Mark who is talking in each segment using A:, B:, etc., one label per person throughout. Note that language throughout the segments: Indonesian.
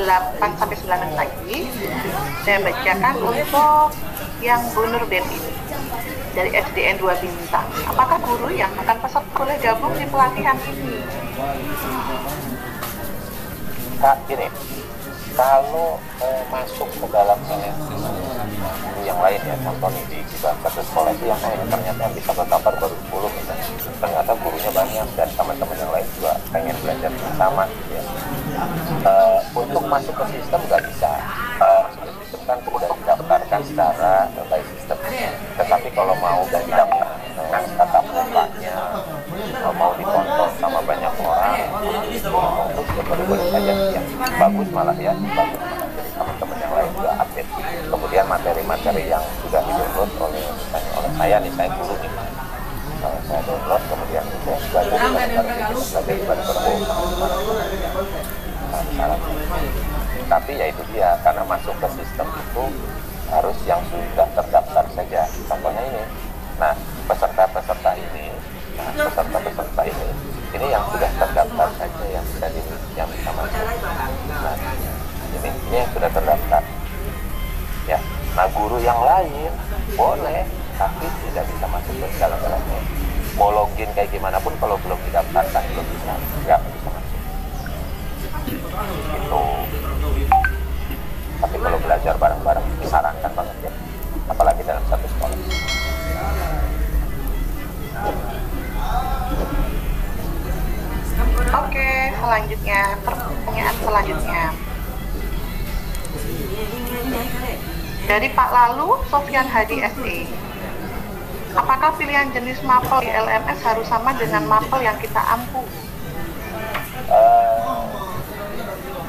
A: 8-9 lagi saya bacakan untuk yang Bu Nurdin ini dari SDN 2 Bintang. Apakah guru yang akan peserta boleh gabung di pelatihan ini?
B: Kak, gini, kalau masuk ke dalam guru yang lain ya, contoh nih di satu sekolah itu yang ternyata yang bisa berkabar baru 10 misalnya, ternyata gurunya banyak dan teman-teman yang lain juga pengen belajar sama gitu ya. Untuk masuk ke sistem nggak bisa, sistem kan sudah didaftarkan secara by sistem, tetapi kalau mau tidak tatap mukanya, mau ditonton sama banyak orang, itu boleh saja ya, bagus malah ya, bagus malah. Jadi teman-teman yang lain juga update, kemudian materi-materi yang sudah di-download oleh misalnya oleh saya nih, saya guru nih, saya download kemudian saya belajar di bareng-bareng. Tapi ya itu dia, karena masuk ke sistem itu harus yang sudah terdaftar saja. Contohnya ini, nah peserta-peserta ini yang sudah terdaftar saja yang bisa masuk. Nah, ini yang sudah terdaftar. Ya, nah guru yang lain boleh, tapi tidak bisa masuk ke dalam-dalamnya. Mau login kayak gimana pun kalau belum didaftarkan belum bisa, nggak bisa masuk. Itu. Tapi kalau belajar bareng-bareng disarankan banget ya, apalagi dalam satu sekolah.
A: Oke, selanjutnya pertanyaan selanjutnya dari Pak Lalu Sofyan Hadi SE. Apakah pilihan jenis mapel di LMS harus sama dengan mapel yang kita ampu?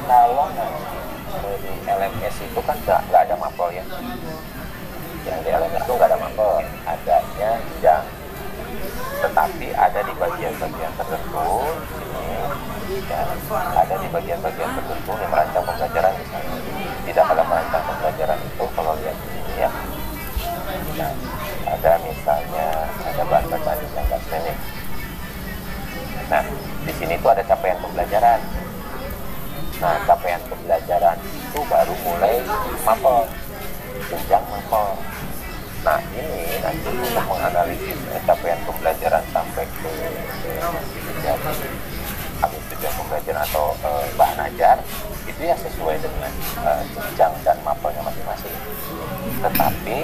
B: Kalau di LMS itu kan nggak ada mapel ya. Yang di LMS itu nggak ada mapel, adanya yang tetapi ada di bagian-bagian tertentu ini ya, ada di bagian-bagian tertentu yang merancang pembelajaran misalnya. Tidak dalam merancang pembelajaran itu kalau lihat di sini ya, nah, ada misalnya ada bahan bahan yang nggak standing. Nah di sini tuh ada capaian pembelajaran. Nah capaian pembelajaran itu baru mulai mapel, jenjang mapel. Nah ini nanti untuk menganalisis capaian pembelajaran sampai ke habis jenjang pembelajaran atau bahan ajar itu ya sesuai dengan jenjang dan mapelnya masing-masing. Tetapi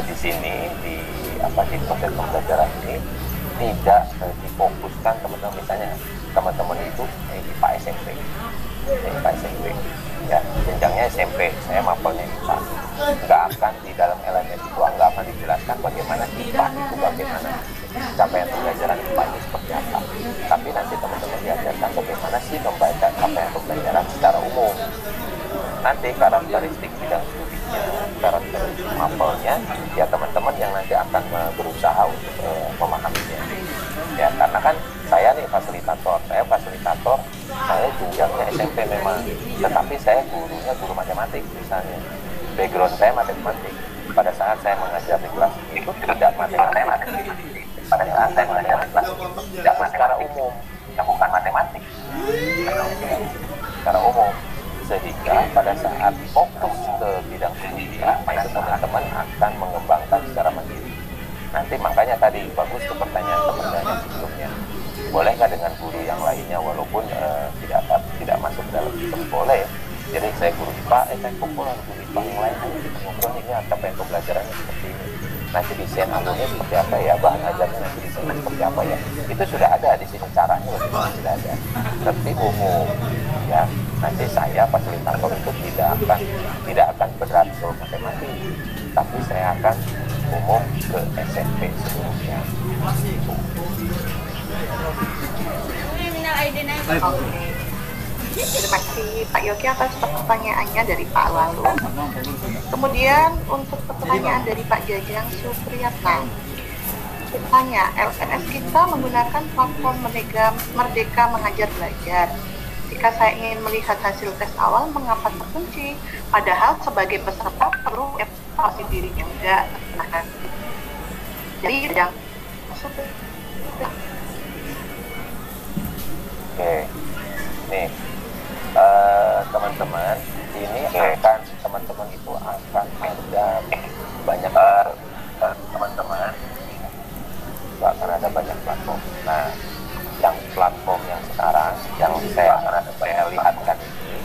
B: di sini di proses pembelajaran ini tidak difokuskan teman-teman, misalnya teman-teman itu IPA SMP, ya jenjangnya SMP, saya mapelnya IPA, nggak akan di dalam LMS itu nggak akan dijelaskan bagaimana IPA itu bagaimana capaian pembelajaran IPA itu seperti apa, tapi nanti teman-teman diajarkan bagaimana sih membaca capaian pembelajaran secara umum. Nanti karakteristik bidang studinya, karakteristik mapelnya, ya teman-teman yang nanti akan berusaha untuk memahaminya. Ya karena kan saya nih fasilitator, saya jenjangnya SMP memang, tetapi saya gurunya guru matematik misalnya, background saya matematik. Pada saat saya mengajar di kelas itu tidak matematik, pada saat saya mengajar di kelas tidak secara umum, yang bukan matematik, secara umum. Sehingga pada saat fokus ke bidang pendidikan, itu teman-teman akan mengembangkan secara mandiri. Nanti makanya tadi bagus tuh pertanyaan teman-teman sebelumnya. Boleh nggak dengan guru yang lainnya walaupun tidak masuk dalam sistem, boleh. Jadi saya guru IPA, saya kumpul dengan guru IPA yang lain, kita ngobrol ini apa yang pembelajarannya seperti ini. Nanti desain alurnya seperti apa ya, bahan ajarnya nanti desain seperti apa ya. Itu sudah ada di sini caranya, sudah ada. Tapi umum ya. Nanti saya fasilitator itu tidak akan berat ke matematik, tapi saya akan umum ke SMP seluruhnya.
A: Terima kasih Pak Yogi atas pertanyaannya dari Pak Lalu. Kemudian untuk pertanyaan dari Pak Jajang Supriyatna, bertanya, LMS kita menggunakan platform Merdeka Mengajar Belajar. Jika saya ingin melihat hasil tes awal, mengapa terkunci? Padahal sebagai peserta perlu evaluasi diri juga. Jadi yang
B: Oke, nih teman-teman, ini akan teman-teman itu akan ada banyak teman-teman itu akan ada banyak platform. Nah, yang platform yang sekarang yang saya lihatkan ini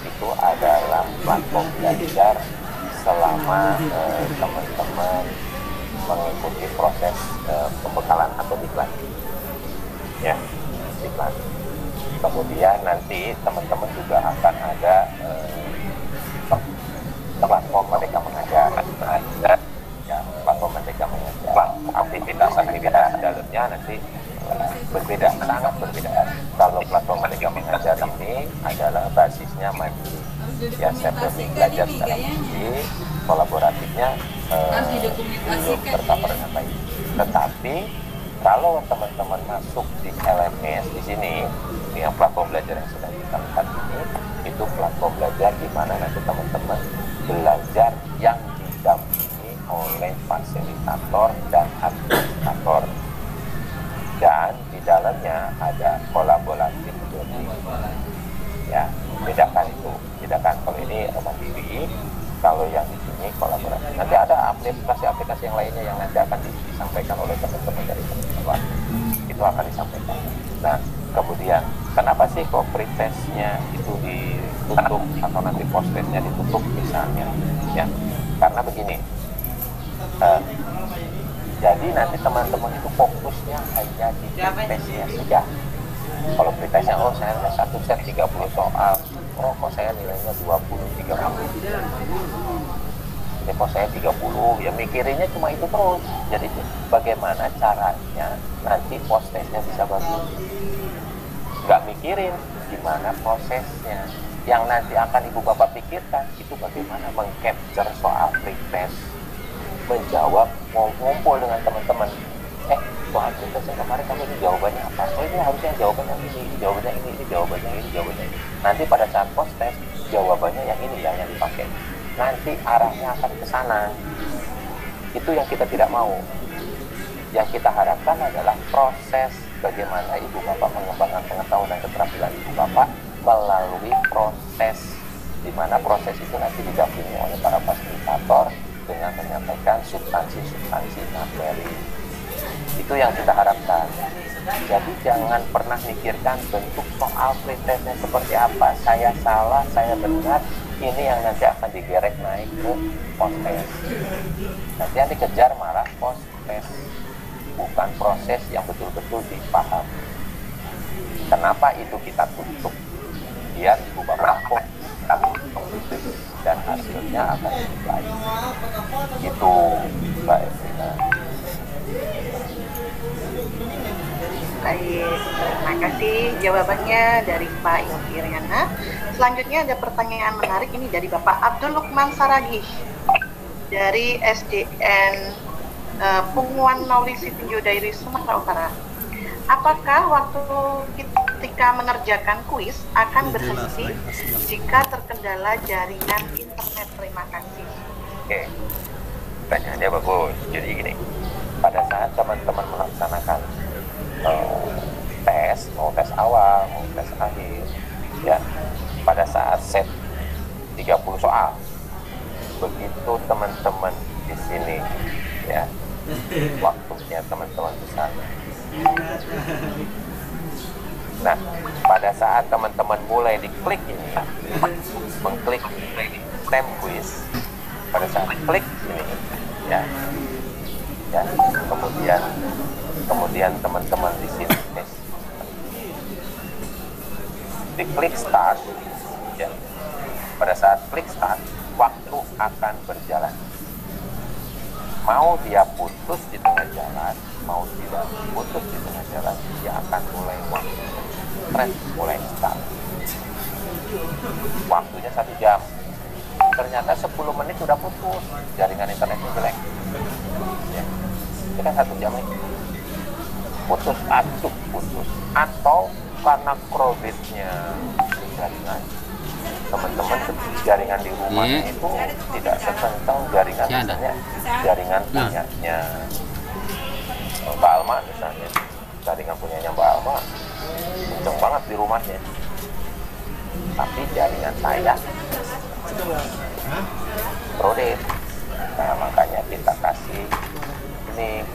B: itu adalah platform belajar selama teman-teman mengikuti proses pembekalan atau diklat, ya, diklat. Kemudian nanti teman-teman juga akan ada platform mereka mengajar, ya, platform mereka mengajar. Aktivitas dalamnya nanti berbeda, sangat berbeda. Kalau platform mereka mengajar ini adalah basisnya mandiri, ya, self learning, belajar secara mandiri, kolaboratifnya belum tercover dengan baik. Tetapi kalau teman-teman masuk di LMS di sini, yang platform belajar yang sudah kita lihat ini, itu platform belajar di mana nanti teman-teman belajar yang didampingi oleh fasilitator dan administrator. Dan di dalamnya ada kolaboratif learning. Ya, bedakan itu. Bedakan, kalau ini mandiri, kalau yang di sini kolaboratif. Nanti ada aplikasi-aplikasi yang lainnya yang nanti akan disampaikan oleh teman-teman dari teman-teman. Itu akan disampaikan. Nah, kemudian kenapa sih kok pretestnya itu ditutup atau nanti post-testnya ditutup misalnya? Ya, karena begini. Jadi nanti teman-teman itu fokusnya hanya di pretestnya saja. Kalau pretestnya, oh saya satu set 30 soal, oh kok saya nilainya 20-30, kok saya 30, ya mikirinnya cuma itu terus. Jadi bagaimana caranya nanti post-testnya bisa bagus, nggak mikirin gimana prosesnya. Yang nanti akan ibu bapak pikirkan itu bagaimana meng-capture soal pretest, menjawab, ngumpul dengan teman-teman. Soal pretest yang kemarin kamu ini jawabannya apa? Oh ini harusnya jawabannya ini jawabannya ini jawabannya ini jawabannya ini. Nanti pada saat post-test jawabannya yang ini ya yang dipakai. Nanti arahnya akan ke sana. Itu yang kita tidak mau. Yang kita harapkan adalah proses bagaimana ibu bapak mengembangkan pengetahuan dan keterampilan ibu bapak melalui proses, di mana proses itu nanti didampingi oleh para fasilitator dengan menyampaikan substansi-substansi materi. Itu yang kita harapkan. Jadi jangan pernah mikirkan bentuk soal pretestnya seperti apa. Saya salah, saya benar. Ini yang nanti akan digerek naik ke post-test. Nanti yang dikejar malah post-test, bukan proses yang betul-betul dipahami. Kenapa itu kita tutup? Biar ibu bapak dan hasilnya akan lebih baik. Itu Mbak Evelina.
A: Baik, terima kasih jawabannya dari Pak Yogi Riana. Selanjutnya ada pertanyaan menarik ini dari Bapak Abdul Lukman Saragih dari SDN Punguan Maulisi Tinjo Dairi Sumatera Utara. Apakah waktu ketika mengerjakan kuis akan berhenti jika terkendala jaringan internet? Terima kasih.
B: Oke, pertanyaannya bagus. Jadi gini, pada saat teman-teman melaksanakan tes, mau tes awal, mau tes akhir, ya, pada saat set 30 soal, begitu teman-teman di sini, ya, waktunya teman-teman di sana. Nah, pada saat teman-teman mulai diklik ini, mengklik stem quiz, pada saat klik ini, ya, kemudian teman-teman di sini diklik start, ya, pada saat klik start, waktu akan berjalan. Mau dia putus di tengah jalan, mau tidak putus di tengah jalan, dia akan mulai waktu mulai start. Waktunya 1 jam. Ternyata 10 menit sudah putus, jaringan internetnya jelek. Ya, itu kan 1 jam nih. Putus. Atau karena crowdednya jaringan. Teman-teman jaringan di rumahnya itu tidak sekencang jaringan misalnya jaringan punyanya Mbak Alma misalnya, jaringan punyanya Mbak Alma kenceng banget di rumahnya. tapi jaringan saya crowded. Nah, makanya kita kasih ini.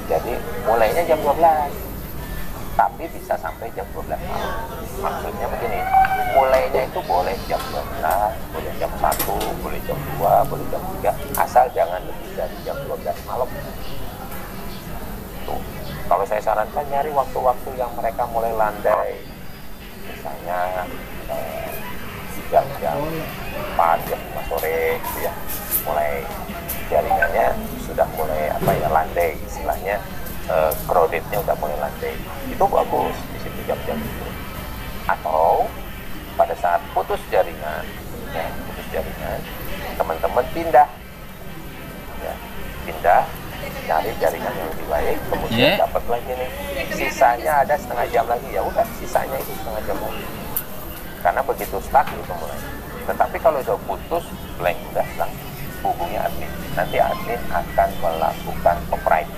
B: Jadi mulainya jam 12, tapi bisa sampai jam 12 malam. Maksudnya begini, mulainya itu boleh jam 12, boleh jam 1, boleh jam 2, boleh jam 3, asal jangan lebih dari jam 12 malam. Tuh. Kalau saya sarankan nyari waktu-waktu yang mereka mulai landai, misalnya jam-jam 4, jam 5 sore gitu ya, mulai jaringannya sudah mulai landai, istilahnya crowdednya udah mulai landai. Itu bagus di situ jam-jam itu. Atau pada saat putus jaringan, teman-teman pindah, ya, cari jaringan yang lebih baik, kemudian dapat lagi nih, sisanya ada setengah jam lagi, ya udah sisanya itu setengah jam lagi. Karena begitu stuck itu mulai. Tetapi kalau udah putus, blank, udah hilang, hubungi admin. Nanti admin akan melakukan override.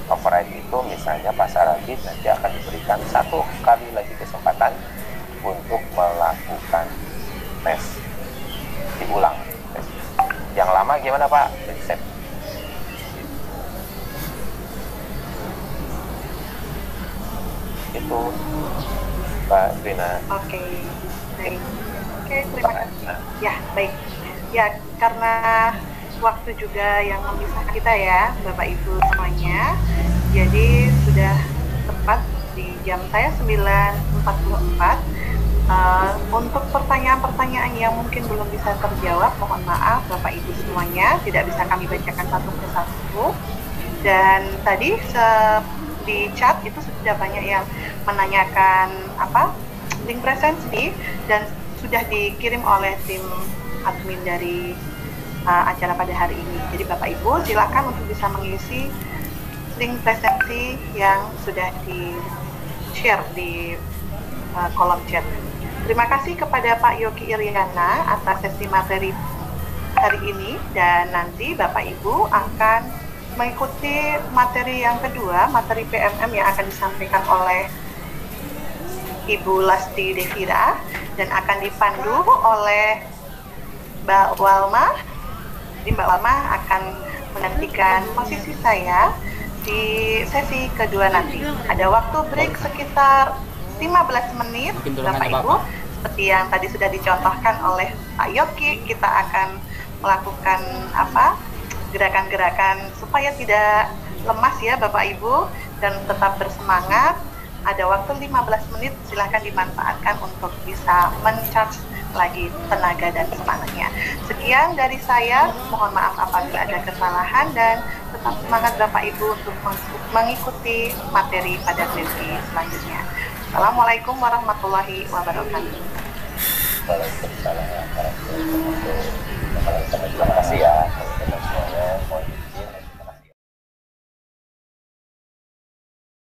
B: Override itu misalnya Pak Saragi nanti akan diberikan 1 kali lagi kesempatan untuk melakukan tes, diulang tes. Yang lama gimana Pak? Reset. Itu Mbak Rina.
A: Oke, baik. Oke, terima kasih. Ya, baik. Ya, karena waktu juga yang memisahkan kita ya, Bapak Ibu semuanya. Jadi sudah tepat di jam saya 9.44. Untuk pertanyaan-pertanyaan yang mungkin belum bisa terjawab, mohon maaf Bapak Ibu semuanya, tidak bisa kami bacakan satu persatu. Dan tadi di chat itu sudah banyak yang menanyakan link presensi dan sudah dikirim oleh tim admin dari acara pada hari ini. Jadi Bapak Ibu silakan untuk bisa mengisi link presensi yang sudah di-share di kolom chat. Terima kasih kepada Pak Yogi Iriana atas sesi materi hari ini, dan nanti Bapak Ibu akan mengikuti materi yang kedua, materi PMM yang akan disampaikan oleh Ibu Lasti Devira dan akan dipandu oleh Mbak Walma. Jadi Mbak Walma akan menantikan posisi saya di sesi kedua nanti. Ada waktu break sekitar 15 menit, Bapak Ibu. Seperti yang tadi sudah dicontohkan oleh Pak Yogi, kita akan melakukan gerakan-gerakan supaya tidak lemas ya Bapak Ibu, dan tetap bersemangat. Ada waktu 15 menit, silahkan dimanfaatkan untuk bisa men-charge lagi tenaga dan semangatnya. Sekian dari saya, mohon maaf apabila ada kesalahan, dan tetap semangat Bapak Ibu untuk mengikuti materi pada sesi selanjutnya. Assalamualaikum warahmatullahi wabarakatuh.
B: Waalaikumsalam warahmatullahi wabarakatuh.